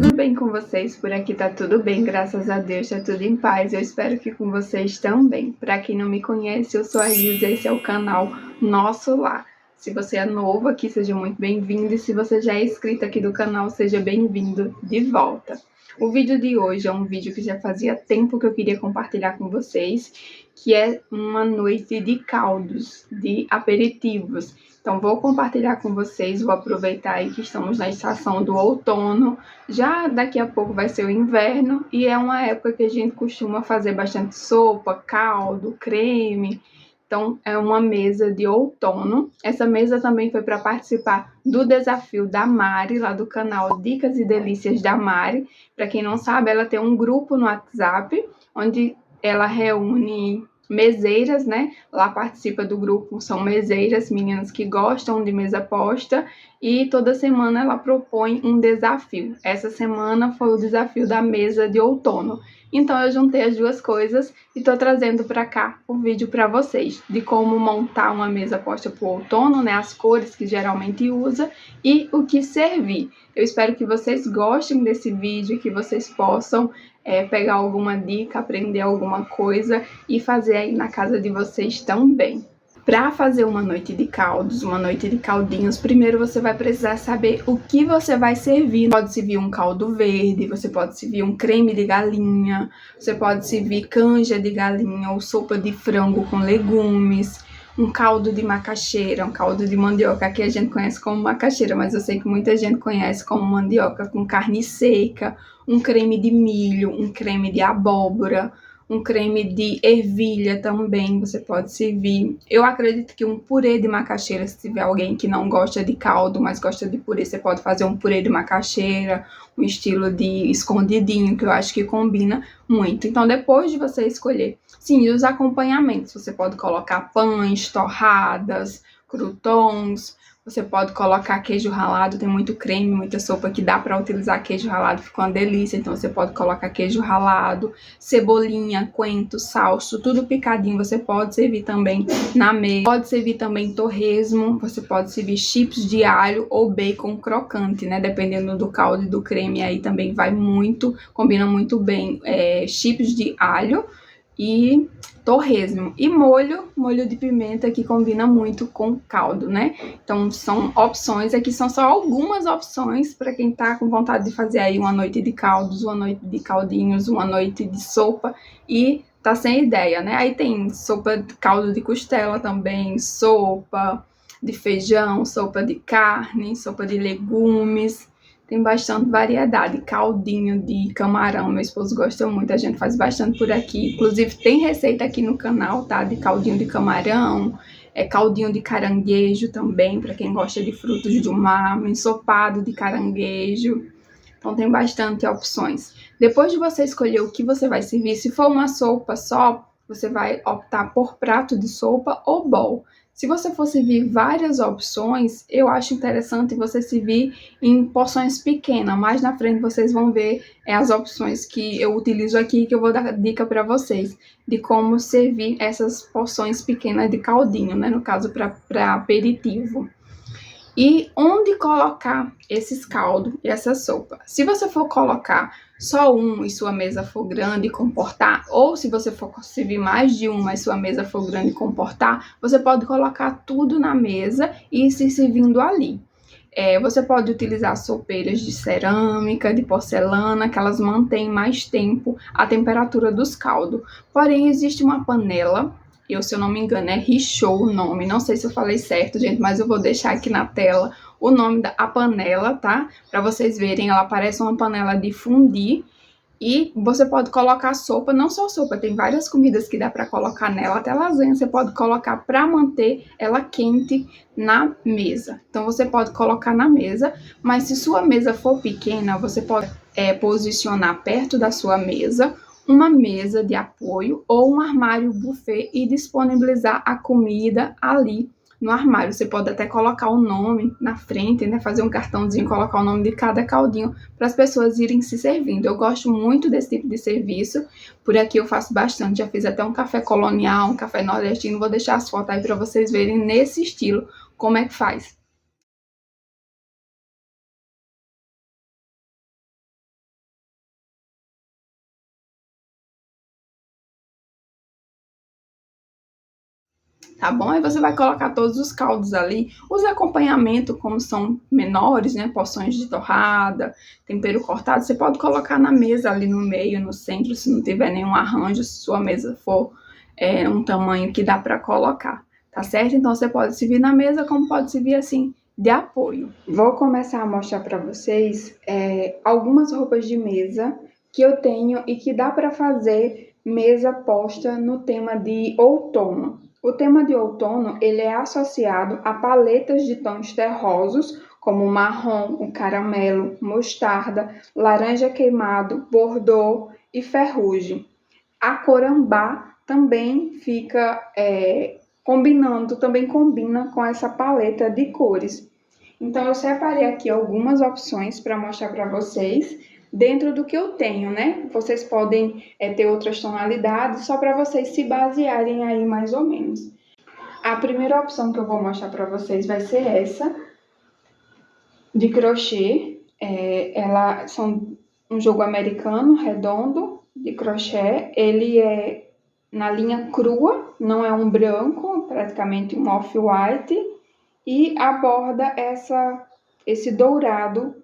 tudo bem com vocês? Por aqui tá tudo bem, graças a Deus, tá tudo em paz. Eu espero que com vocês também. Para quem não me conhece, eu sou a Isa, esse é o canal Nosso Lar. Se você é novo aqui, seja muito bem-vindo, e se você já é inscrito aqui do canal, seja bem-vindo de volta. O vídeo de hoje é um vídeo que já fazia tempo que eu queria compartilhar com vocês, que é uma noite de caldos, de aperitivos. Então vou compartilhar com vocês, vou aproveitar aí que estamos na estação do outono, já daqui a pouco vai ser o inverno e é uma época que a gente costuma fazer bastante sopa, caldo, creme. Então é uma mesa de outono. Essa mesa também foi para participar do desafio da Mari, lá do canal Dicas e Delícias da Mari. Para quem não sabe, ela tem um grupo no WhatsApp, onde ela reúne meseiras, né? Lá participa do grupo, são meseiras, meninas que gostam de mesa posta, e toda semana ela propõe um desafio. Essa semana foi o desafio da mesa de outono. Então eu juntei as duas coisas e tô trazendo para cá o vídeo para vocês de como montar uma mesa posta para o outono, né? As cores que geralmente usa e o que servir. Eu espero que vocês gostem desse vídeo, que vocês possam pegar alguma dica, aprender alguma coisa e fazer aí na casa de vocês também. Para fazer uma noite de caldos, uma noite de caldinhos, primeiro você vai precisar saber o que você vai servir. Pode servir um caldo verde, você pode servir um creme de galinha, você pode servir canja de galinha ou sopa de frango com legumes, um caldo de macaxeira, um caldo de mandioca, aqui a gente conhece como macaxeira, mas eu sei que muita gente conhece como mandioca, com carne seca, um creme de milho, um creme de abóbora, um creme de ervilha também você pode servir. Eu acredito que um purê de macaxeira, se tiver alguém que não gosta de caldo, mas gosta de purê, você pode fazer um purê de macaxeira, um estilo de escondidinho, que eu acho que combina muito. Então, depois de você escolher, sim, os acompanhamentos, você pode colocar pães, torradas, croutons, você pode colocar queijo ralado, tem muito creme, muita sopa que dá para utilizar queijo ralado, fica uma delícia, então você pode colocar queijo ralado, cebolinha, coentro, salso, tudo picadinho, você pode servir também na mesa. Pode servir também torresmo, você pode servir chips de alho ou bacon crocante, né, dependendo do caldo e do creme, aí também vai muito, combina muito bem, chips de alho e torresmo. E molho de pimenta, que combina muito com caldo, né? Então são opções, aqui são só algumas opções para quem tá com vontade de fazer aí uma noite de caldos, uma noite de caldinhos, uma noite de sopa e tá sem ideia, né? Aí tem sopa de caldo de costela também, sopa de feijão, sopa de carne, sopa de legumes. Tem bastante variedade, caldinho de camarão, meu esposo gosta muito, a gente faz bastante por aqui. Inclusive tem receita aqui no canal, tá? De caldinho de camarão, caldinho de caranguejo também, para quem gosta de frutos do mar, ensopado de caranguejo. Então tem bastante opções. Depois de você escolher o que você vai servir, se for uma sopa só, você vai optar por prato de sopa ou bowl. Se você for servir várias opções, eu acho interessante você servir em porções pequenas. Mais na frente vocês vão ver as opções que eu utilizo aqui, que eu vou dar dica para vocês de como servir essas porções pequenas de caldinho, né? No caso, para aperitivo. E onde colocar esses caldos e essa sopa? Se você for colocar só um e sua mesa for grande e comportar, ou se você for servir mais de uma e sua mesa for grande e comportar, você pode colocar tudo na mesa e ir se servindo ali. Você pode utilizar sopeiras de cerâmica, de porcelana, que elas mantêm mais tempo a temperatura dos caldos. Porém, existe uma panela, se eu não me engano é Richot o nome, não sei se eu falei certo, gente, mas eu vou deixar aqui na tela o nome da panela, tá? Para vocês verem, ela parece uma panela de fundir. E você pode colocar sopa, não só sopa, tem várias comidas que dá para colocar nela, até lasanha você pode colocar para manter ela quente na mesa. Então você pode colocar na mesa, mas se sua mesa for pequena, você pode posicionar perto da sua mesa uma mesa de apoio ou um armário buffet e disponibilizar a comida ali no armário. Você pode até colocar o nome na frente, né? Fazer um cartãozinho, colocar o nome de cada caldinho para as pessoas irem se servindo. Eu gosto muito desse tipo de serviço. Por aqui eu faço bastante. Já fiz até um café colonial, um café nordestino. Vou deixar as fotos aí para vocês verem nesse estilo como é que faz. tá bom? Aí você vai colocar todos os caldos ali, os acompanhamentos, como são menores, né, porções de torrada, tempero cortado, você pode colocar na mesa ali no meio, no centro, se não tiver nenhum arranjo, se sua mesa for um tamanho que dá para colocar, tá certo? Então você pode servir na mesa, como pode servir assim, de apoio. Vou começar a mostrar para vocês algumas roupas de mesa que eu tenho e que dá para fazer mesa posta no tema de outono. O tema de outono, ele é associado a paletas de tons terrosos, como o marrom, o caramelo, mostarda, laranja queimado, bordô e ferrugem. A cor ambá também fica combinando, também combina com essa paleta de cores. Então, eu separei aqui algumas opções para mostrar para vocês, dentro do que eu tenho, né? Vocês podem ter outras tonalidades, só para vocês se basearem aí mais ou menos. A primeira opção que eu vou mostrar para vocês vai ser essa, de crochê. Ela são um jogo americano, redondo, de crochê. Ele é na linha crua, não é um branco, praticamente um off-white. E aborda esse dourado,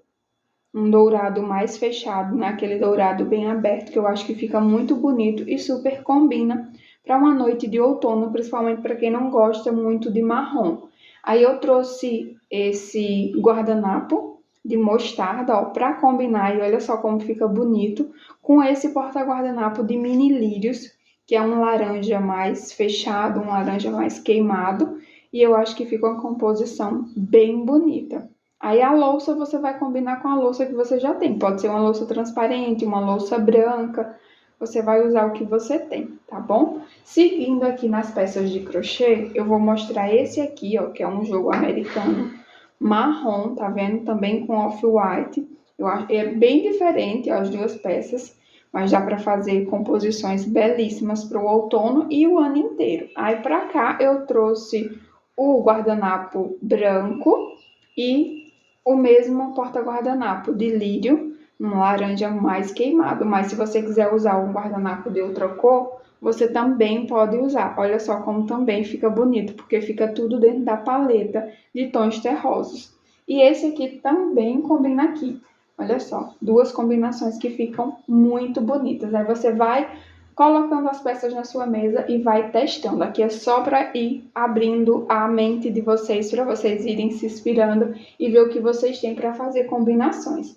um dourado mais fechado, né? Aquele dourado bem aberto, que eu acho que fica muito bonito e super combina para uma noite de outono, principalmente para quem não gosta muito de marrom. Aí eu trouxe esse guardanapo de mostarda, ó, para combinar, e olha só como fica bonito, com esse porta-guardanapo de mini lírios, que é um laranja mais fechado, um laranja mais queimado, e eu acho que fica uma composição bem bonita. Aí a louça você vai combinar com a louça que você já tem. Pode ser uma louça transparente, uma louça branca. Você vai usar o que você tem, tá bom? Seguindo aqui nas peças de crochê, eu vou mostrar esse aqui, ó, que é um jogo americano marrom, tá vendo? Também com off-white. Eu acho é bem diferente, ó, as duas peças, mas dá para fazer composições belíssimas para o outono e o ano inteiro. Aí para cá eu trouxe o guardanapo branco e o mesmo porta-guardanapo de lírio, um laranja mais queimado. Mas se você quiser usar um guardanapo de outra cor, você também pode usar. Olha só como também fica bonito, porque fica tudo dentro da paleta de tons terrosos. E esse aqui também combina aqui. Olha só, duas combinações que ficam muito bonitas. Aí você vai colocando as peças na sua mesa e vai testando. Aqui é só para ir abrindo a mente de vocês, para vocês irem se inspirando e ver o que vocês têm para fazer combinações.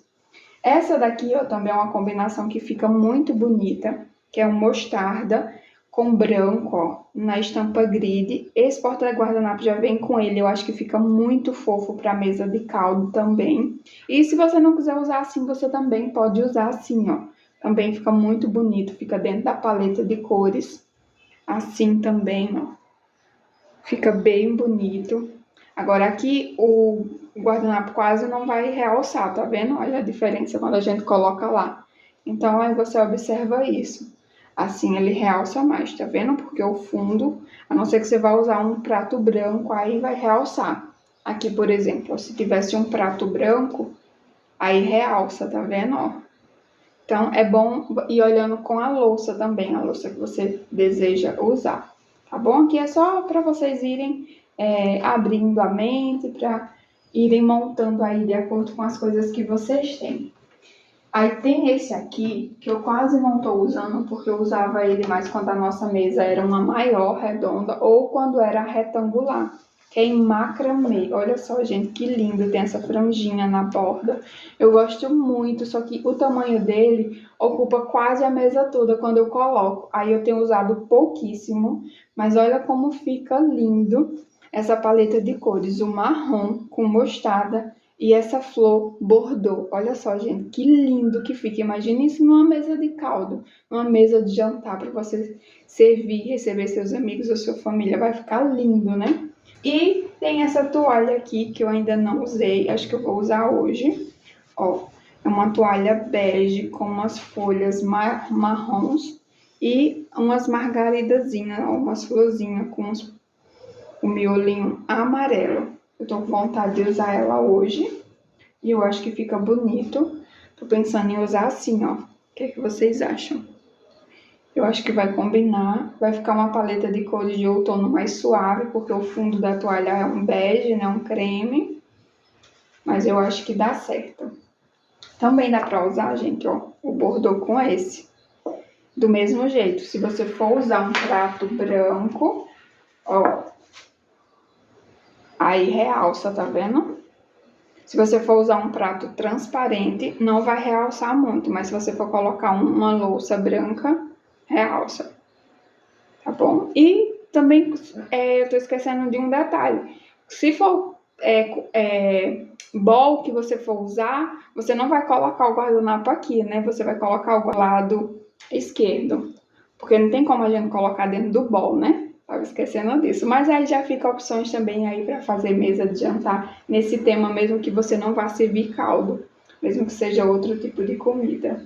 Essa daqui, ó, também é uma combinação que fica muito bonita, que é um mostarda com branco, ó, na estampa grid. Esse porta-guardanapo já vem com ele, eu acho que fica muito fofo para mesa de caldo também. E se você não quiser usar assim, você também pode usar assim, ó. Também fica muito bonito, fica dentro da paleta de cores, assim também, ó. Fica bem bonito. Agora aqui o guardanapo quase não vai realçar, tá vendo? Olha a diferença quando a gente coloca lá. Então aí você observa isso. Assim ele realça mais, tá vendo? Porque o fundo, a não ser que você vá usar um prato branco, aí vai realçar. Aqui, por exemplo, se tivesse um prato branco, aí realça, tá vendo, ó? Então, é bom ir olhando com a louça também, a louça que você deseja usar, tá bom? Aqui é só para vocês irem abrindo a mente, para irem montando aí de acordo com as coisas que vocês têm. Aí tem esse aqui, que eu quase não estou usando, porque eu usava ele mais quando a nossa mesa era uma maior, redonda, ou quando era retangular, que é em macramê. Olha só, gente, que lindo, tem essa franjinha na borda. Eu gosto muito, só que o tamanho dele ocupa quase a mesa toda quando eu coloco. Aí eu tenho usado pouquíssimo, mas olha como fica lindo essa paleta de cores, o marrom com mostarda e essa flor bordô. Olha só, gente, que lindo que fica. Imagine isso numa mesa de caldo, numa mesa de jantar para você servir, receber seus amigos ou sua família. Vai ficar lindo, né? E tem essa toalha aqui que eu ainda não usei, acho que eu vou usar hoje. Ó, é uma toalha bege com umas folhas marrons e umas margaridazinhas, ó, umas florzinhas com o miolinho amarelo. Eu tô com vontade de usar ela hoje e eu acho que fica bonito. Tô pensando em usar assim, ó. O que é que vocês acham? Eu acho que vai combinar, vai ficar uma paleta de cores de outono mais suave, porque o fundo da toalha é um bege, né, um creme, mas eu acho que dá certo. Também dá pra usar, gente, ó, o bordô com esse. Do mesmo jeito, se você for usar um prato branco, ó, aí realça, tá vendo? Se você for usar um prato transparente, não vai realçar muito, mas se você for colocar uma louça branca, realça, tá bom? E também, eu tô esquecendo de um detalhe. Se for bowl que você for usar, você não vai colocar o guardanapo aqui, né? Você vai colocar o lado esquerdo, porque não tem como a gente colocar dentro do bowl, né? Tava esquecendo disso. Mas aí já fica opções também aí para fazer mesa de jantar nesse tema, mesmo que você não vá servir caldo, mesmo que seja outro tipo de comida.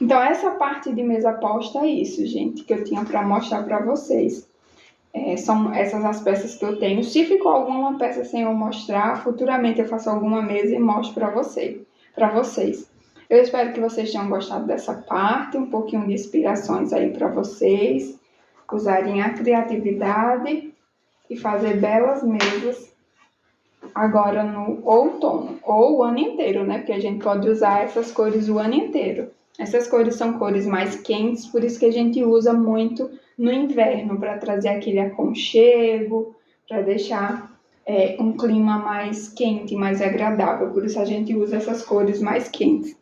Então essa parte de mesa posta é isso, gente, que eu tinha para mostrar para vocês. São essas as peças que eu tenho. Se ficou alguma peça sem eu mostrar, futuramente eu faço alguma mesa e mostro para vocês. Eu espero que vocês tenham gostado dessa parte, um pouquinho de inspirações aí para vocês usarem a criatividade e fazer belas mesas agora no outono, ou o ano inteiro, né? Porque a gente pode usar essas cores o ano inteiro. Essas cores são cores mais quentes, por isso que a gente usa muito no inverno, para trazer aquele aconchego, para deixar um clima mais quente, mais agradável. Por isso a gente usa essas cores mais quentes.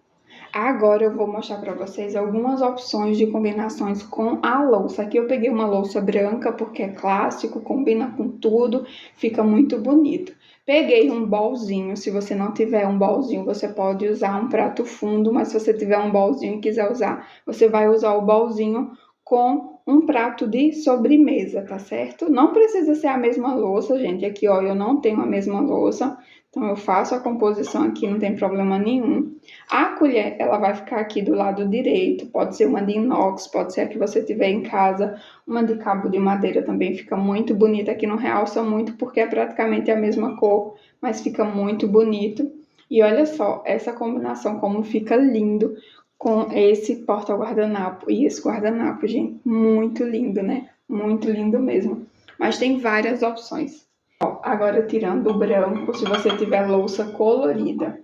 Agora eu vou mostrar para vocês algumas opções de combinações com a louça. Aqui eu peguei uma louça branca porque é clássico, combina com tudo, fica muito bonito. Peguei um bolzinho, se você não tiver um bolzinho, você pode usar um prato fundo, mas se você tiver um bolzinho e quiser usar, você vai usar o bolzinho com um prato de sobremesa, tá certo? Não precisa ser a mesma louça, gente. Aqui, ó, eu não tenho a mesma louça, então eu faço a composição aqui, não tem problema nenhum. A colher, ela vai ficar aqui do lado direito, pode ser uma de inox, pode ser a que você tiver em casa, uma de cabo de madeira também fica muito bonita, aqui não realça muito porque é praticamente a mesma cor, mas fica muito bonito. E olha só, essa combinação como fica lindo com esse porta-guardanapo e esse guardanapo, gente, muito lindo, né? Muito lindo mesmo. Mas tem várias opções. Ó, agora tirando o branco, se você tiver louça colorida,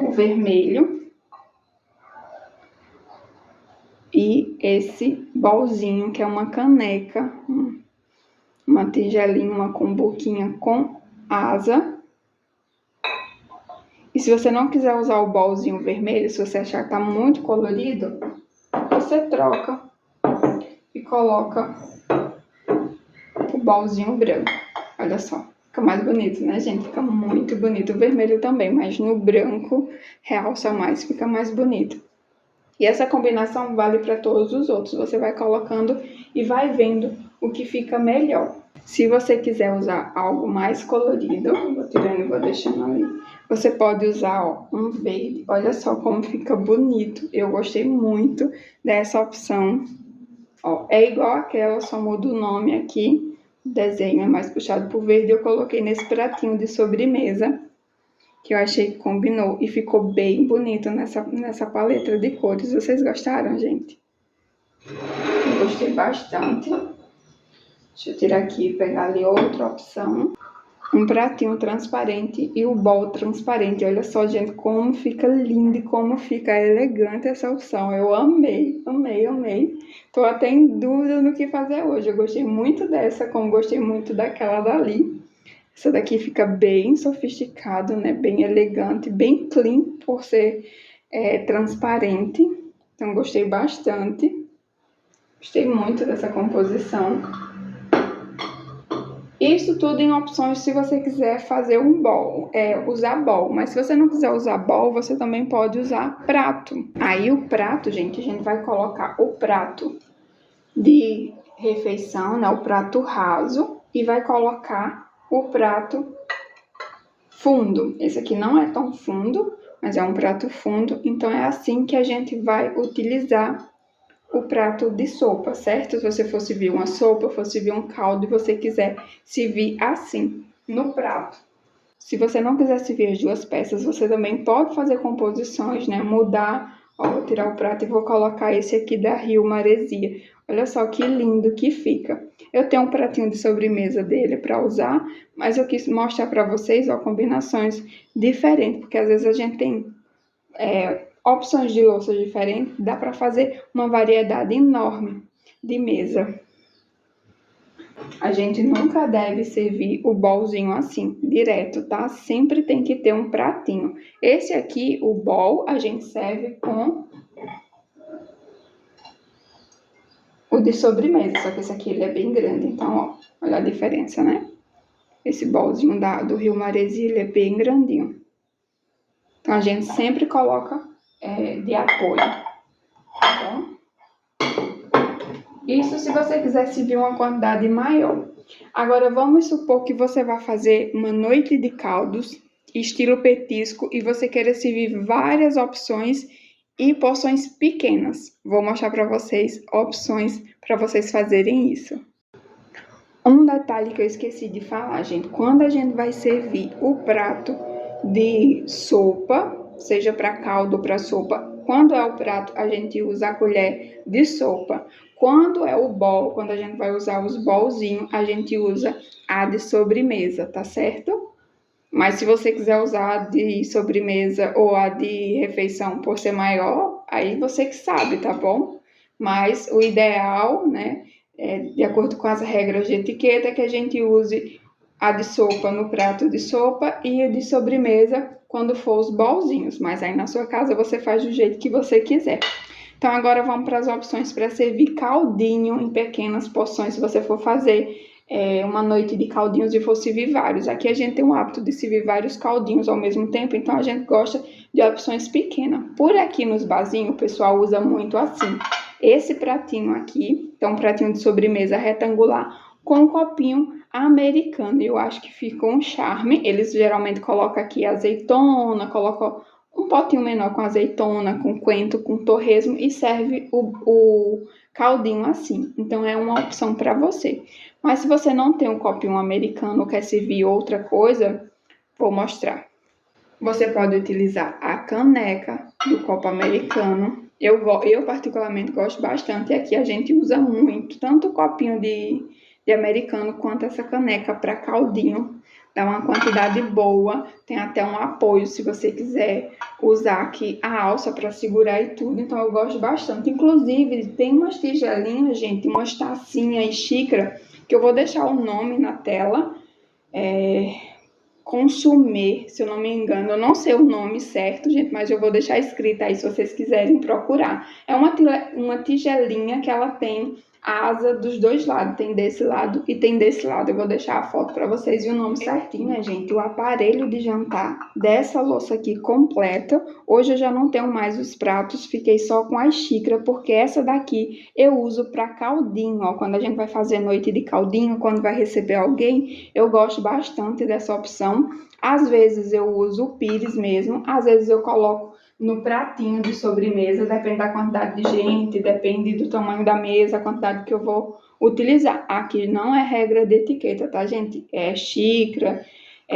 o vermelho e esse bolzinho que é uma caneca, uma tigelinha, uma cumbuquinha com asa. E se você não quiser usar o bolzinho vermelho, se você achar que tá muito colorido, você troca e coloca o bolzinho branco. Olha só, fica mais bonito, né, gente? Fica muito bonito. O vermelho também, mas no branco realça mais, fica mais bonito. E essa combinação vale para todos os outros. Você vai colocando e vai vendo o que fica melhor. Se você quiser usar algo mais colorido, vou tirando e vou deixando ali. Você pode usar, ó, um verde. Olha só como fica bonito. Eu gostei muito dessa opção. Ó, é igual aquela, só muda o nome aqui. O desenho é mais puxado pro verde. Eu coloquei nesse pratinho de sobremesa, que eu achei que combinou e ficou bem bonito nessa paleta de cores. Vocês gostaram, gente? Eu gostei bastante. Deixa eu tirar aqui e pegar ali outra opção. Um pratinho transparente e o bowl transparente. Olha só, gente, como fica lindo e como fica elegante essa opção. Eu amei, amei, amei. Tô até em dúvida no que fazer hoje. Eu gostei muito dessa, como gostei muito daquela dali. Essa daqui fica bem sofisticado, né? Bem elegante, bem clean por ser transparente. Então, gostei bastante. Gostei muito dessa composição. Isso tudo em opções se você quiser fazer um bowl, usar bowl. Mas se você não quiser usar bowl, você também pode usar prato. Aí o prato, gente, a gente vai colocar o prato de refeição, né? O prato raso. E vai colocar o prato fundo. Esse aqui não é tão fundo, mas é um prato fundo. Então é assim que a gente vai utilizar o prato de sopa, certo? Se você for servir uma sopa, for servir um caldo e você quiser servir assim, no prato. Se você não quiser servir as duas peças, você também pode fazer composições, né? Mudar Ó, vou tirar o prato e vou colocar esse aqui da Rio Maresia. Olha só que lindo que fica. Eu tenho um pratinho de sobremesa dele para usar, mas eu quis mostrar para vocês, ó, combinações diferentes, porque às vezes a gente tem opções de louças diferentes, dá para fazer uma variedade enorme de mesa. A gente nunca deve servir o bolzinho assim, direto, tá? Sempre tem que ter um pratinho. Esse aqui, o bol, a gente serve com o de sobremesa, só que esse aqui ele é bem grande, então, ó, olha a diferença, né? Esse bolzinho do Rio Maresia, ele é bem grandinho. Então, a gente sempre coloca de apoio, tá bom? Isso se você quiser servir uma quantidade maior. Agora, vamos supor que você vai fazer uma noite de caldos, estilo petisco, e você queira servir várias opções e porções pequenas. Vou mostrar para vocês opções para vocês fazerem isso. Um detalhe que eu esqueci de falar, gente, quando a gente vai servir o prato de sopa, seja para caldo ou para sopa, quando é o prato, a gente usa a colher de sopa. Quando é o bol, quando a gente vai usar os bolzinhos, a gente usa a de sobremesa, tá certo? Mas se você quiser usar a de sobremesa ou a de refeição por ser maior, aí você que sabe, tá bom? Mas o ideal, né, de acordo com as regras de etiqueta, é que a gente use a de sopa no prato de sopa e a de sobremesa quando for os bolzinhos. Mas aí na sua casa você faz do jeito que você quiser. Então agora vamos para as opções para servir caldinho em pequenas porções, se você for fazer uma noite de caldinhos e for servir vários. Aqui a gente tem o hábito de servir vários caldinhos ao mesmo tempo, então a gente gosta de opções pequenas. Por aqui nos barzinhos o pessoal usa muito assim. Esse pratinho aqui, então um pratinho de sobremesa retangular com um copinho americano. Eu acho que fica um charme. Eles geralmente colocam aqui azeitona, colocam um potinho menor com azeitona, com coentro, com torresmo e serve o caldinho assim. Então é uma opção para você. Mas se você não tem um copinho americano ou quer servir outra coisa, vou mostrar. Você pode utilizar a caneca do copo americano. Eu particularmente gosto bastante e aqui a gente usa muito, tanto o copinho de americano quanto essa caneca para caldinho. Dá uma quantidade boa, tem até um apoio se você quiser usar aqui a alça para segurar e tudo, então eu gosto bastante. Inclusive tem umas tigelinhas, gente, umas tacinhas e xícara, que eu vou deixar o nome na tela, Consumir, se eu não me engano, eu não sei o nome certo, gente, mas eu vou deixar escrito aí se vocês quiserem procurar. É uma tigelinha que ela tem a asa dos dois lados, tem desse lado e tem desse lado. Eu vou deixar a foto para vocês e o nome certinho, né, gente? O aparelho de jantar dessa louça aqui completa. Hoje eu já não tenho mais os pratos, fiquei só com a xícara, porque essa daqui eu uso para caldinho, ó. Quando a gente vai fazer noite de caldinho, quando vai receber alguém, eu gosto bastante dessa opção. Às vezes eu uso o pires mesmo, às vezes eu coloco no pratinho de sobremesa, depende da quantidade de gente, depende do tamanho da mesa, a quantidade que eu vou utilizar. Aqui não é regra de etiqueta, tá, gente? É xícara,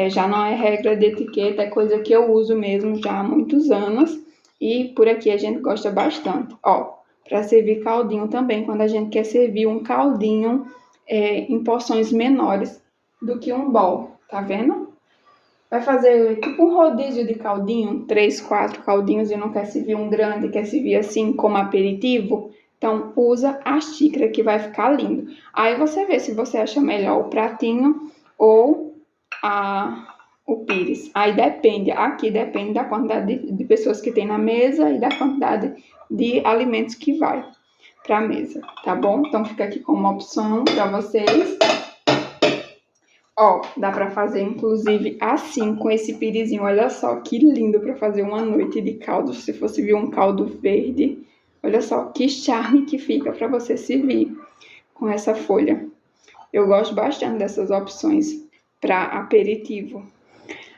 já não é regra de etiqueta, é coisa que eu uso mesmo já há muitos anos e por aqui a gente gosta bastante. Ó, para servir caldinho também, quando a gente quer servir um caldinho em porções menores do que um bol, tá vendo? Vai fazer tipo um rodízio de caldinho, 3, 4 caldinhos e não quer servir um grande, quer servir assim como aperitivo, então usa a xícara que vai ficar lindo. Aí você vê se você acha melhor o pratinho ou o pires. Aí depende, aqui depende da quantidade de pessoas que tem na mesa e da quantidade de alimentos que vai para a mesa, tá bom? Então fica aqui como opção para vocês. Ó, dá pra fazer inclusive assim com esse pirizinho. Olha só que lindo pra fazer uma noite de caldo. Se fosse vir um caldo verde, olha só que charme que fica pra você servir com essa folha. Eu gosto bastante dessas opções para aperitivo.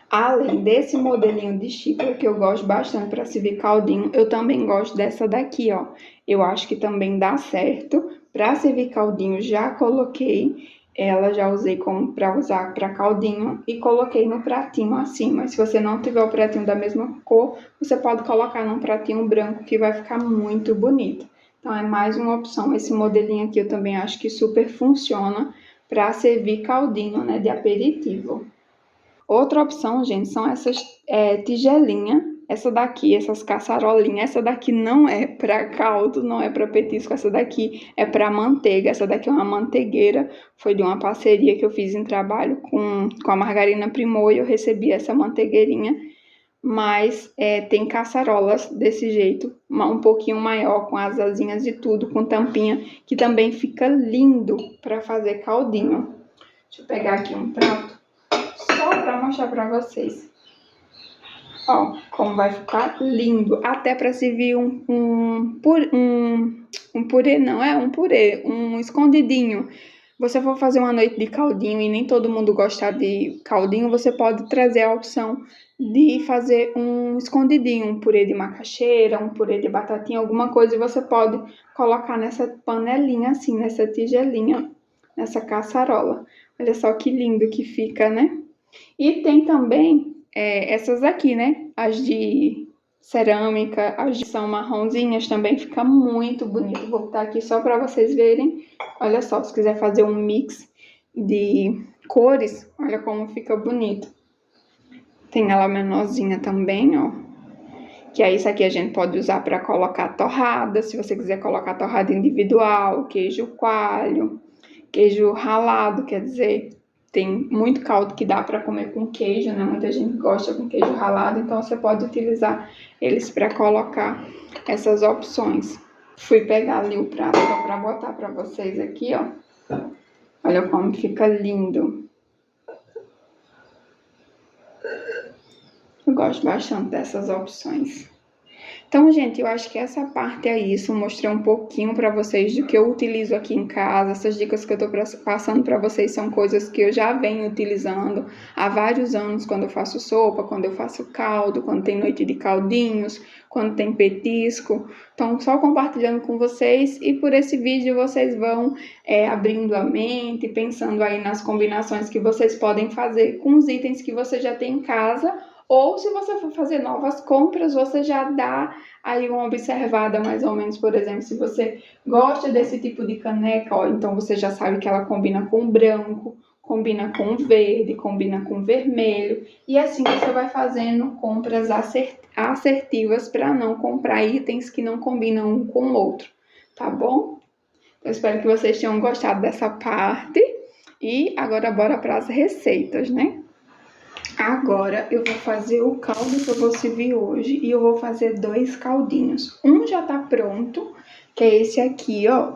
Além desse modelinho de xícara que eu gosto bastante para servir caldinho, eu também gosto dessa daqui, ó. Eu acho que também dá certo. Para servir caldinho, já coloquei ela já usei como para usar para caldinho e coloquei no pratinho assim. Mas se você não tiver o pratinho da mesma cor, você pode colocar num pratinho branco que vai ficar muito bonito. Então é mais uma opção. Esse modelinho aqui eu também acho que super funciona para servir caldinho, né, de aperitivo. Outra opção, gente, são essas tigelinhas. Essa daqui, essas caçarolinhas, essa daqui não é para caldo, não é para petisco, essa daqui é para manteiga. Essa daqui é uma manteigueira, foi de uma parceria que eu fiz em trabalho com a Margarina Primor e eu recebi essa manteigueirinha. Mas tem caçarolas desse jeito, um pouquinho maior, com as asinhas e tudo, com tampinha, que também fica lindo para fazer caldinho. Deixa eu pegar aqui um prato só para mostrar para vocês. Ó, como vai ficar lindo. Até para servir um purê, não é um purê, um escondidinho. Você for fazer uma noite de caldinho e nem todo mundo gostar de caldinho, você pode trazer a opção de fazer um escondidinho, um purê de macaxeira, um purê de batatinha, alguma coisa, e você pode colocar nessa panelinha assim, nessa tigelinha, nessa caçarola. Olha só que lindo que fica, né? E tem também essas aqui, né? As de cerâmica, as de são marronzinhas, também fica muito bonito. Vou botar aqui só para vocês verem. Olha só, se quiser fazer um mix de cores, olha como fica bonito. Tem ela menorzinha também, ó. Que aí isso aqui a gente pode usar para colocar torrada, se você quiser colocar torrada individual, queijo coalho, queijo ralado, quer dizer, tem muito caldo que dá para comer com queijo, né? Muita gente gosta com queijo ralado, então você pode utilizar eles para colocar essas opções. Fui pegar ali o prato para botar para vocês aqui, ó. Olha como fica lindo. Eu gosto bastante dessas opções. Então, gente, eu acho que essa parte é isso. Mostrei um pouquinho para vocês do que eu utilizo aqui em casa. Essas dicas que eu tô passando para vocês são coisas que eu já venho utilizando há vários anos, quando eu faço sopa, quando eu faço caldo, quando tem noite de caldinhos, quando tem petisco. Então, só compartilhando com vocês, e por esse vídeo vocês vão abrindo a mente, pensando aí nas combinações que vocês podem fazer com os itens que você já tem em casa. Ou se você for fazer novas compras, você já dá aí uma observada mais ou menos, por exemplo, se você gosta desse tipo de caneca, ó, então você já sabe que ela combina com branco, combina com verde, combina com vermelho. E assim você vai fazendo compras assertivas para não comprar itens que não combinam um com o outro, tá bom? Eu espero que vocês tenham gostado dessa parte. E agora bora para as receitas, né? Agora eu vou fazer o caldo que eu vou servir hoje e eu vou fazer 2 caldinhos. Um já tá pronto, que é esse aqui, ó,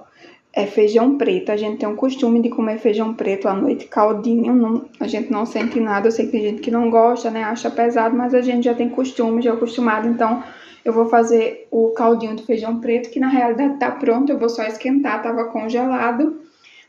é feijão preto. A gente tem o costume de comer feijão preto à noite, caldinho, não, a gente não sente nada. Eu sei que tem gente que não gosta, né, acha pesado, mas a gente já tem costume, já é acostumado, então eu vou fazer o caldinho de feijão preto, que na realidade tá pronto, eu vou só esquentar, tava congelado.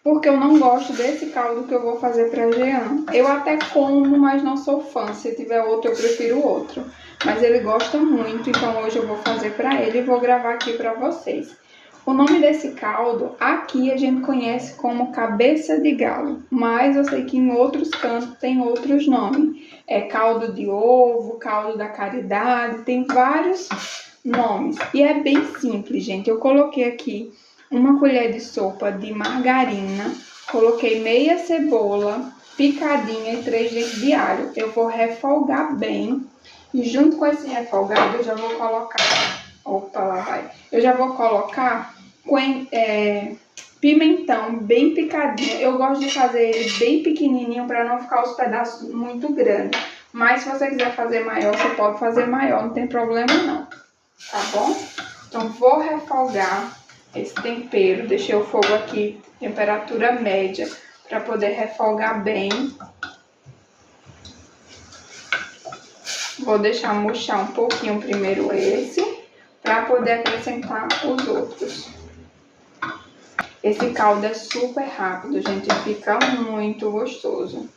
Porque eu não gosto desse caldo que eu vou fazer para Jean. Eu até como, mas não sou fã. Se tiver outro, eu prefiro outro. Mas ele gosta muito, então hoje eu vou fazer para ele e vou gravar aqui para vocês. O nome desse caldo, aqui a gente conhece como cabeça de galo. Mas eu sei que em outros cantos tem outros nomes. É caldo de ovo, caldo da caridade, tem vários nomes. E é bem simples, gente. Eu coloquei aqui uma colher de sopa de margarina, coloquei meia cebola picadinha e 3 dentes de alho. Eu vou refogar bem e junto com esse refogado eu já vou colocar, opa, lá vai, eu já vou colocar pimentão bem picadinho. Eu gosto de fazer ele bem pequenininho para não ficar os pedaços muito grandes. Mas se você quiser fazer maior, você pode fazer maior, não tem problema não, tá bom? Então vou refogar esse tempero, deixei o fogo aqui, temperatura média, para poder refogar bem. Vou deixar murchar um pouquinho primeiro esse, para poder acrescentar os outros. Esse caldo é super rápido, gente, fica muito gostoso.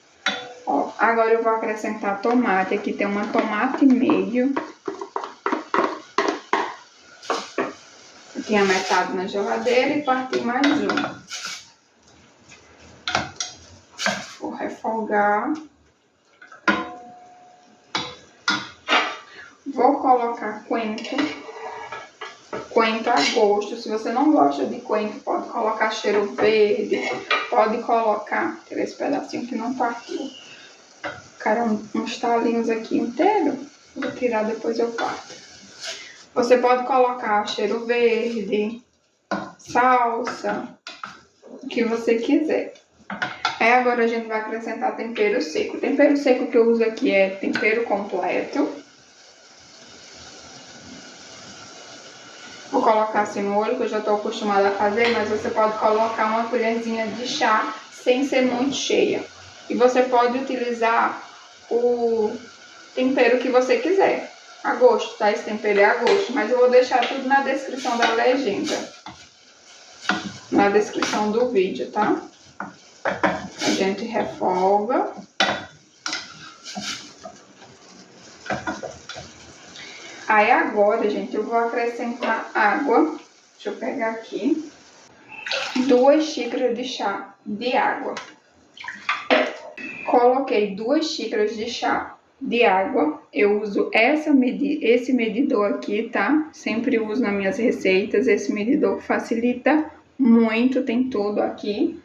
Ó, agora eu vou acrescentar tomate, aqui tem uma tomate e meio. Tinha metade na geladeira e parti mais um. refogar. Vou colocar coentro. Coentro a gosto. Se você não gosta de coentro, pode colocar cheiro verde. Pode colocar... Tirar esse pedacinho que não partiu. Cara, uns talinhos aqui inteiros. Vou tirar, depois eu parto. Você pode colocar cheiro verde, salsa, o que você quiser. Aí agora a gente vai acrescentar tempero seco. O tempero seco que eu uso aqui é tempero completo. Vou colocar assim no olho, que eu já estou acostumada a fazer, mas você pode colocar uma colherzinha de chá sem ser muito cheia. E você pode utilizar o tempero que você quiser. A gosto, tá? Esse tempero é a gosto, mas eu vou deixar tudo na descrição da legenda. Na descrição do vídeo, tá? A gente refoga. Aí agora, gente, eu vou acrescentar água. Deixa eu pegar aqui. 2 xícaras de chá de água. Coloquei 2 xícaras de chá de água. Eu uso esse medidor aqui, tá? Sempre uso nas minhas receitas. Esse medidor facilita muito, tem tudo aqui.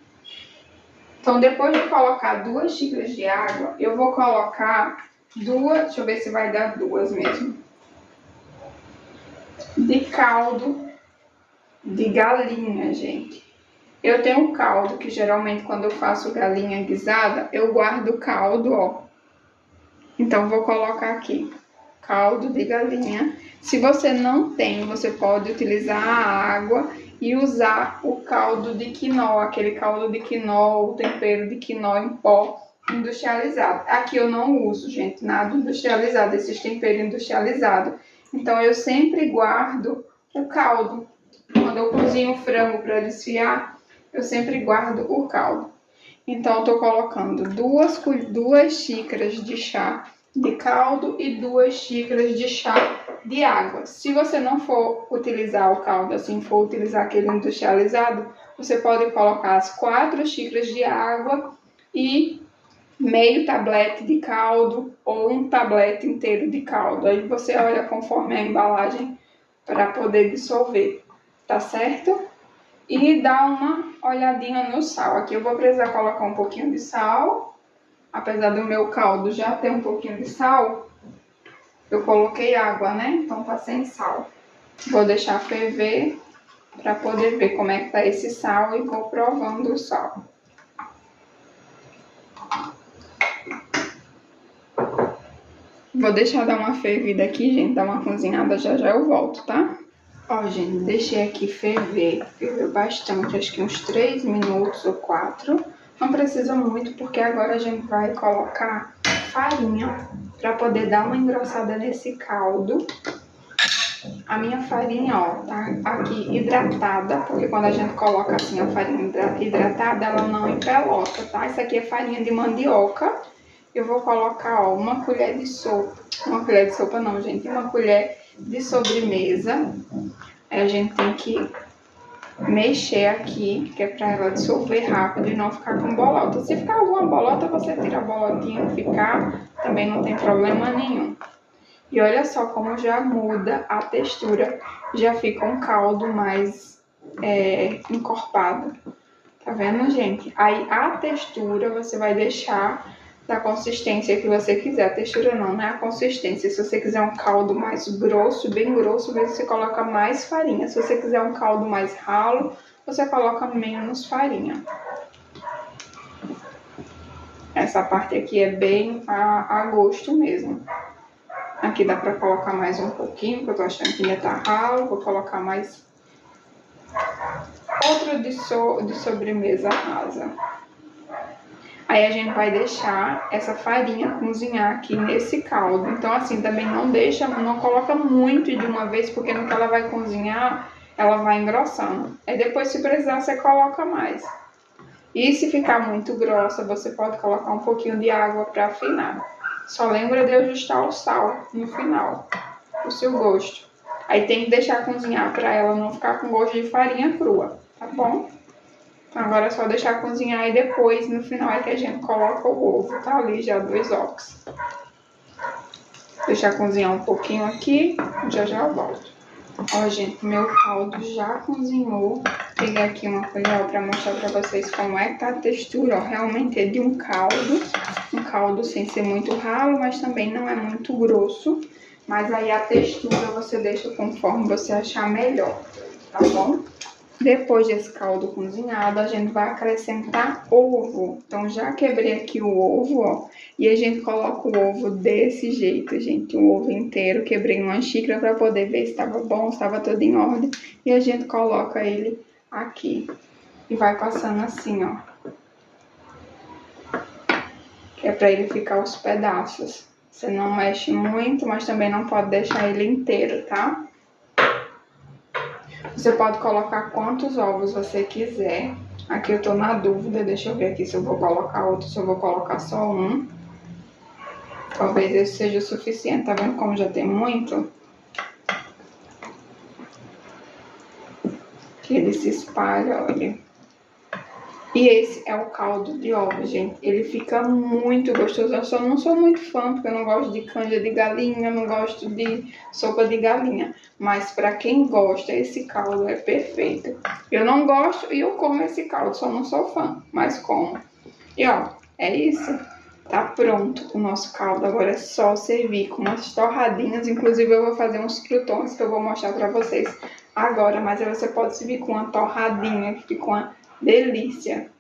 Então, depois de colocar 2 xícaras de água, eu vou colocar 2, deixa eu ver se vai dar 2 mesmo, de caldo de galinha, gente. Eu tenho um caldo que geralmente quando eu faço galinha guisada, eu guardo o caldo, ó. Então, vou colocar aqui, caldo de galinha. Se você não tem, você pode utilizar a água e usar o caldo de quinó, aquele caldo de quinó, o tempero de quinó em pó industrializado. Aqui eu não uso, gente, nada industrializado, esses temperos industrializados. Então, eu sempre guardo o caldo. Quando eu cozinho o frango para desfiar, eu sempre guardo o caldo. Então, eu tô colocando 2 xícaras de chá de caldo e 2 xícaras de chá de água. Se você não for utilizar o caldo assim, for utilizar aquele industrializado, você pode colocar as 4 xícaras de água e meio tablete de caldo ou um tablete inteiro de caldo. Aí você olha conforme a embalagem para poder dissolver, tá certo? E dá uma olhadinha no sal. Aqui eu vou precisar colocar um pouquinho de sal. Apesar do meu caldo já ter um pouquinho de sal, eu coloquei água, né? Então tá sem sal. Vou deixar ferver para poder ver como é que tá esse sal e vou provando o sal. Vou deixar dar uma fervida aqui, gente, dar uma cozinhada, já já eu volto, tá? Ó, gente, deixei aqui ferver, ferveu bastante, acho que uns 3 minutos ou 4. Não precisa muito, porque agora a gente vai colocar farinha para poder dar uma engrossada nesse caldo. A minha farinha, ó, tá aqui hidratada, porque quando a gente coloca assim a farinha hidratada, ela não empelota, tá? Isso aqui é farinha de mandioca. Eu vou colocar, ó, uma colher de sopa não, gente, uma colher de sobremesa. Aí a gente tem que mexer aqui, que é pra ela dissolver rápido e não ficar com bolota. Se ficar alguma bolota, você tira a bolotinha, ficar, também não tem problema nenhum. E olha só como já muda a textura, já fica um caldo mais encorpado. Tá vendo, gente? Aí a textura você vai deixar da consistência que você quiser. A textura não é a consistência. Se você quiser um caldo mais grosso, bem grosso, você coloca mais farinha. Se você quiser um caldo mais ralo, você coloca menos farinha. Essa parte aqui é bem a gosto mesmo. Aqui dá pra colocar mais um pouquinho, porque eu tô achando que ainda tá ralo. Vou colocar mais outro de sobremesa rasa. Aí a gente vai deixar essa farinha cozinhar aqui nesse caldo. Então assim, também não coloca muito de uma vez, porque no que ela vai cozinhar, ela vai engrossando. Aí depois, se precisar, você coloca mais. E se ficar muito grossa, você pode colocar um pouquinho de água para afinar. Só lembra de ajustar o sal no final, o seu gosto. Aí tem que deixar cozinhar para ela não ficar com gosto de farinha crua, tá bom? Então agora é só deixar cozinhar e depois, no final, é que a gente coloca o ovo. Tá ali já 2 ovos. Deixar cozinhar um pouquinho aqui, já volto. Ó, gente, meu caldo já cozinhou. Peguei aqui uma colher pra mostrar pra vocês como é que tá a textura. Ó, realmente é de um caldo sem ser muito ralo, mas também não é muito grosso. Mas aí a textura você deixa conforme você achar melhor, tá bom? Depois desse caldo cozinhado, a gente vai acrescentar ovo. Então, já quebrei aqui o ovo, ó. E a gente coloca o ovo desse jeito, gente. O ovo inteiro, quebrei uma xícara para poder ver se estava bom, se estava tudo em ordem. E a gente coloca ele aqui. E vai passando assim, ó. Que é para ele ficar os pedaços. Você não mexe muito, mas também não pode deixar ele inteiro, tá? Você pode colocar quantos ovos você quiser. Aqui eu tô na dúvida, deixa eu ver aqui se eu vou colocar outro, se eu vou colocar só um. Talvez esse seja o suficiente, tá vendo como já tem muito? Que ele se espalha, olha. E esse é o caldo de ovo, gente. Ele fica muito gostoso. Eu só não sou muito fã, porque eu não gosto de canja de galinha, eu não gosto de sopa de galinha. Mas pra quem gosta, esse caldo é perfeito. Eu não gosto e eu como esse caldo, só não sou fã, mas como. E ó, é isso. Tá pronto o nosso caldo. Agora é só servir com umas torradinhas. Inclusive eu vou fazer uns croutons que eu vou mostrar pra vocês agora. Mas aí você pode servir com uma torradinha, que fica uma delícia.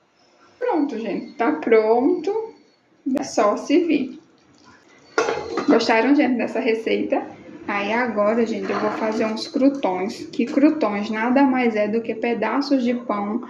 Pronto, gente. Tá pronto. É só servir. Gostaram, gente, dessa receita? Aí agora, gente, eu vou fazer uns croutons. Que croutons nada mais é do que pedaços de pão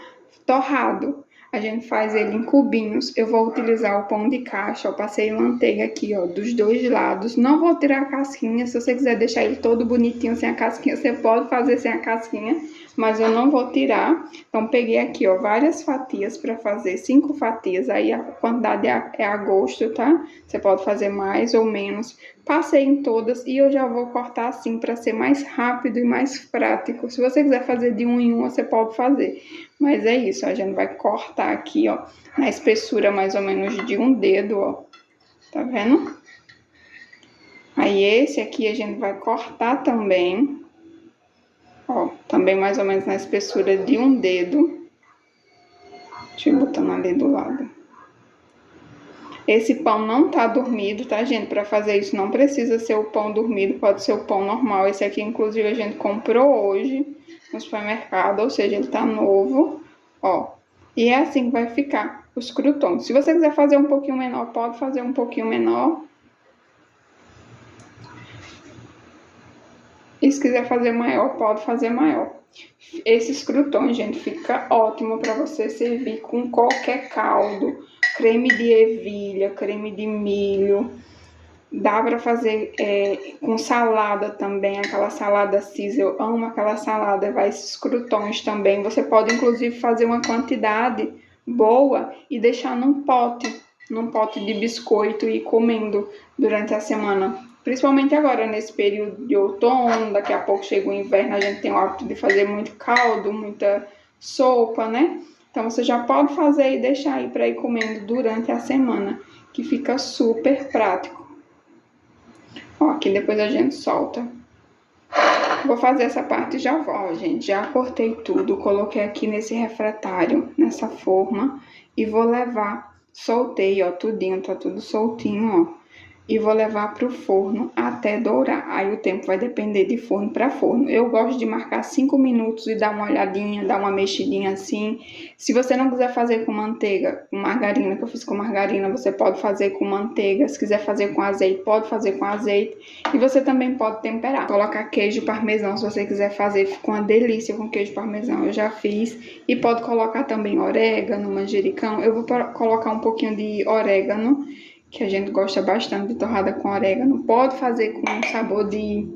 torrado. A gente faz ele em cubinhos. Eu vou utilizar o pão de caixa. Eu passei manteiga aqui, ó, dos dois lados. Não vou tirar a casquinha. Se você quiser deixar ele todo bonitinho sem a casquinha, você pode fazer sem a casquinha. Mas eu não vou tirar. Então, peguei aqui, ó, várias fatias para fazer. 5 fatias. Aí a quantidade é a gosto, tá? Você pode fazer mais ou menos. Passei em todas e eu já vou cortar assim para ser mais rápido e mais prático. Se você quiser fazer de um em um, você pode fazer. Mas é isso, a gente vai cortar aqui, ó, na espessura mais ou menos de um dedo, ó. Tá vendo? Aí esse aqui a gente vai cortar também. Ó, também mais ou menos na espessura de um dedo. Deixa eu ir botando ali do lado. Esse pão não tá dormido, tá, gente? Para fazer isso não precisa ser o pão dormido, pode ser o pão normal. Esse aqui, inclusive, a gente comprou hoje no supermercado, ou seja, ele tá novo, ó. E é assim que vai ficar os croutons. Se você quiser fazer um pouquinho menor, pode fazer um pouquinho menor. E se quiser fazer maior, pode fazer maior. Esses croutons, gente, fica ótimo para você servir com qualquer caldo. Creme de ervilha, creme de milho. Dá para fazer com salada também, aquela salada Caesar. Eu amo aquela salada, vai esses croutons também. Você pode, inclusive, fazer uma quantidade boa e deixar num pote de biscoito e ir comendo durante a semana. Principalmente agora, nesse período de outono, daqui a pouco chega o inverno, a gente tem o hábito de fazer muito caldo, muita sopa, né? Então, você já pode fazer e deixar aí para ir comendo durante a semana, que fica super prático. Ó, aqui depois a gente solta. Vou fazer essa parte e já volto, gente. Já cortei tudo, coloquei aqui nesse refratário, nessa forma, e vou levar, soltei, ó, tudinho, tá tudo soltinho, ó. E vou levar pro forno até dourar. Aí o tempo vai depender de forno para forno. Eu gosto de marcar 5 minutos e dar uma olhadinha, dar uma mexidinha assim. Se você não quiser fazer com manteiga, com margarina, que eu fiz com margarina, você pode fazer com manteiga. Se quiser fazer com azeite, pode fazer com azeite. E você também pode temperar. Colocar queijo parmesão, se você quiser fazer, fica uma delícia com queijo parmesão. Eu já fiz. E pode colocar também orégano, manjericão. Eu vou colocar um pouquinho de orégano, que a gente gosta bastante de torrada com orégano. Pode fazer com sabor de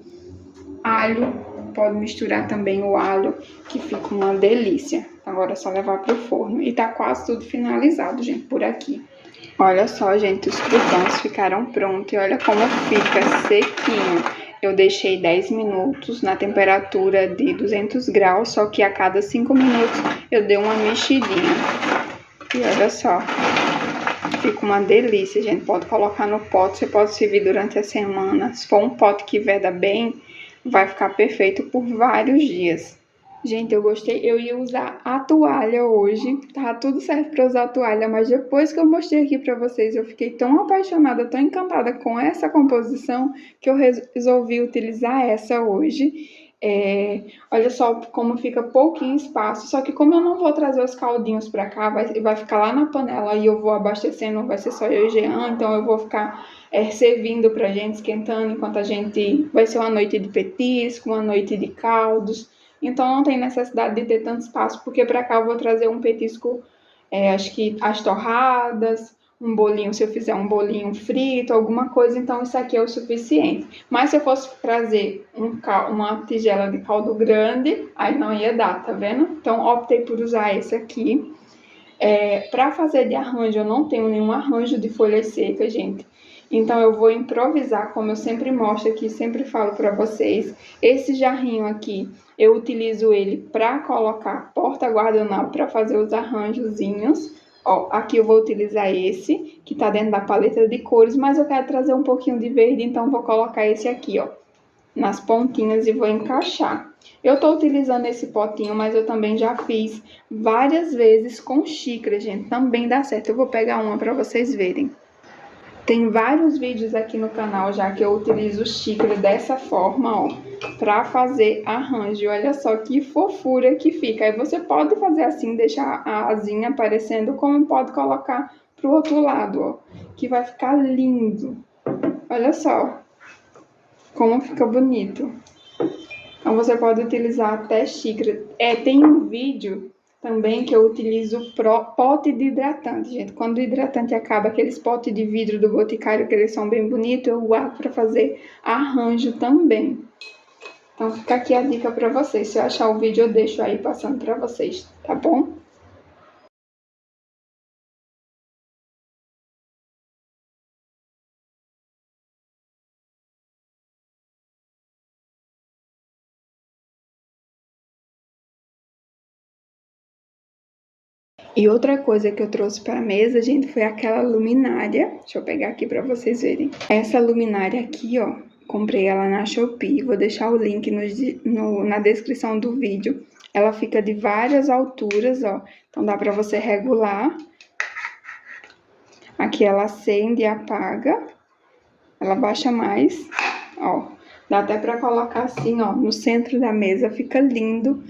alho, pode misturar também o alho, que fica uma delícia. Agora é só levar pro forno. E tá quase tudo finalizado, gente, por aqui. Olha só, gente, os croutons ficaram prontos e olha como fica sequinho. eu deixei 10 minutos na temperatura de 200 graus, só que a cada 5 minutos eu dei uma mexidinha. E olha só, fica uma delícia, gente. Pode colocar no pote, você pode servir durante a semana. Se for um pote que veda bem, vai ficar perfeito por vários dias. Gente, eu gostei. Eu ia usar a toalha hoje. Tá tudo certo para usar a toalha, mas depois que eu mostrei aqui para vocês, eu fiquei tão apaixonada, tão encantada com essa composição, que eu resolvi utilizar essa hoje. Olha só como fica pouquinho espaço, só que como eu não vou trazer os caldinhos para cá, vai ficar lá na panela e eu vou abastecendo, vai ser só eu e Jean, então eu vou ficar servindo pra gente, esquentando, enquanto a gente vai ser uma noite de petisco, uma noite de caldos, então não tem necessidade de ter tanto espaço, porque para cá eu vou trazer um petisco, acho que as torradas, um bolinho, se eu fizer um bolinho frito, alguma coisa, então isso aqui é o suficiente. Mas se eu fosse trazer uma tigela de caldo grande, aí não ia dar, tá vendo? Então optei por usar esse aqui. Para fazer de arranjo, eu não tenho nenhum arranjo de folhas secas, gente. Então eu vou improvisar, como eu sempre mostro aqui, sempre falo para vocês. Esse jarrinho aqui, eu utilizo ele para colocar porta-guardanapo, para fazer os arranjozinhos. Ó, aqui eu vou utilizar esse, que tá dentro da paleta de cores, mas eu quero trazer um pouquinho de verde, então vou colocar esse aqui, ó, nas pontinhas e vou encaixar. Eu tô utilizando esse potinho, mas eu também já fiz várias vezes com xícara, gente, também dá certo. Eu vou pegar uma para vocês verem. Tem vários vídeos aqui no canal já que eu utilizo xícara dessa forma, ó, pra fazer arranjo. Olha só que fofura que fica. Aí você pode fazer assim, deixar a asinha aparecendo, como pode colocar pro outro lado, ó, que vai ficar lindo. Olha só como fica bonito. Então você pode utilizar até xícara. Tem um vídeo também que eu utilizo pote de hidratante, gente. Quando o hidratante acaba, aqueles potes de vidro do Boticário, que eles são bem bonitos, eu guardo para fazer arranjo também. Então fica aqui a dica para vocês. Se eu achar o vídeo, eu deixo aí passando para vocês, tá bom? E outra coisa que eu trouxe para a mesa, gente, foi aquela luminária. Deixa eu pegar aqui para vocês verem. Essa luminária aqui, ó, comprei ela na Shopee. Vou deixar o link na descrição do vídeo. Ela fica de várias alturas, ó. Então dá para você regular. Aqui ela acende e apaga. Ela baixa mais, ó. Dá até para colocar assim, ó, no centro da mesa. Fica lindo.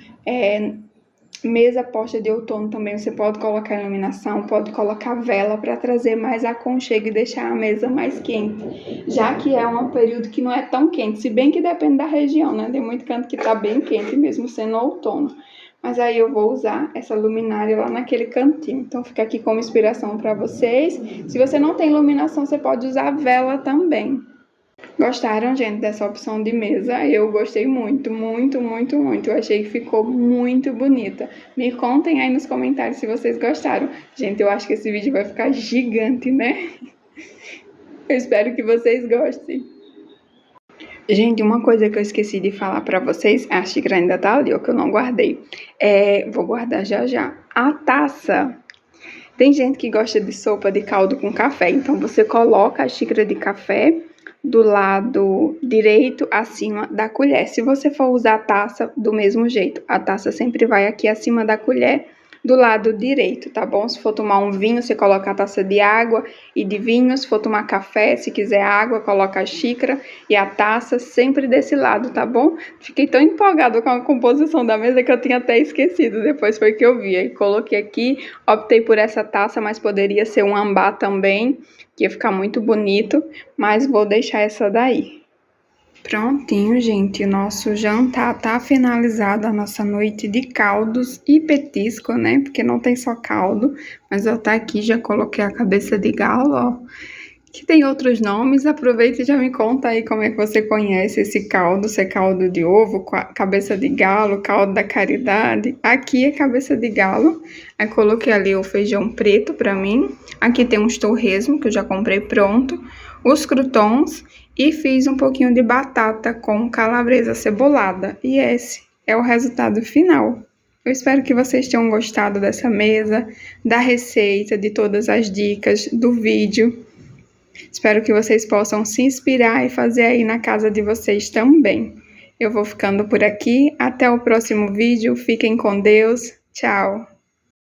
Mesa posta de outono também, você pode colocar iluminação, pode colocar vela para trazer mais aconchego e deixar a mesa mais quente. Já que é um período que não é tão quente, se bem que depende da região, né? Tem muito canto que tá bem quente, mesmo sendo outono. Mas aí eu vou usar essa luminária lá naquele cantinho. Então fica aqui como inspiração para vocês. Se você não tem iluminação, você pode usar vela também. Gostaram, gente, dessa opção de mesa? Eu gostei muito, muito, muito, muito. Eu achei que ficou muito bonita. Me contem aí nos comentários se vocês gostaram. Gente, eu acho que esse vídeo vai ficar gigante, né? Eu espero que vocês gostem. Gente, uma coisa que eu esqueci de falar pra vocês, a xícara ainda tá ali, ó, que eu não guardei. Vou guardar já já. A taça. Tem gente que gosta de sopa de caldo com café, então você coloca a xícara de café do lado direito acima da colher. Se você for usar a taça, do mesmo jeito, a taça sempre vai aqui acima da colher, do lado direito, tá bom? Se for tomar um vinho, você coloca a taça de água e de vinho. Se for tomar café, se quiser água, coloca a xícara e a taça sempre desse lado, tá bom? Fiquei tão empolgada com a composição da mesa que eu tinha até esquecido, depois foi que eu vi. Aí coloquei aqui, optei por essa taça, mas poderia ser um ambá também, que ia ficar muito bonito, mas vou deixar essa daí. Prontinho, gente, o nosso jantar tá finalizado, a nossa noite de caldos e petisco, né? Porque não tem só caldo, mas eu tá aqui, já coloquei a cabeça de galo, ó. Que tem outros nomes, aproveita e já me conta aí como é que você conhece esse caldo, se é caldo de ovo, cabeça de galo, caldo da caridade. Aqui é cabeça de galo, aí coloquei ali o feijão preto pra mim. Aqui tem uns torresmo que eu já comprei pronto, os croutons E fiz um pouquinho de batata com calabresa cebolada. E esse é o resultado final. Eu espero que vocês tenham gostado dessa mesa, da receita, de todas as dicas, do vídeo. Espero que vocês possam se inspirar e fazer aí na casa de vocês também. Eu vou ficando por aqui. Até o próximo vídeo. Fiquem com Deus. Tchau!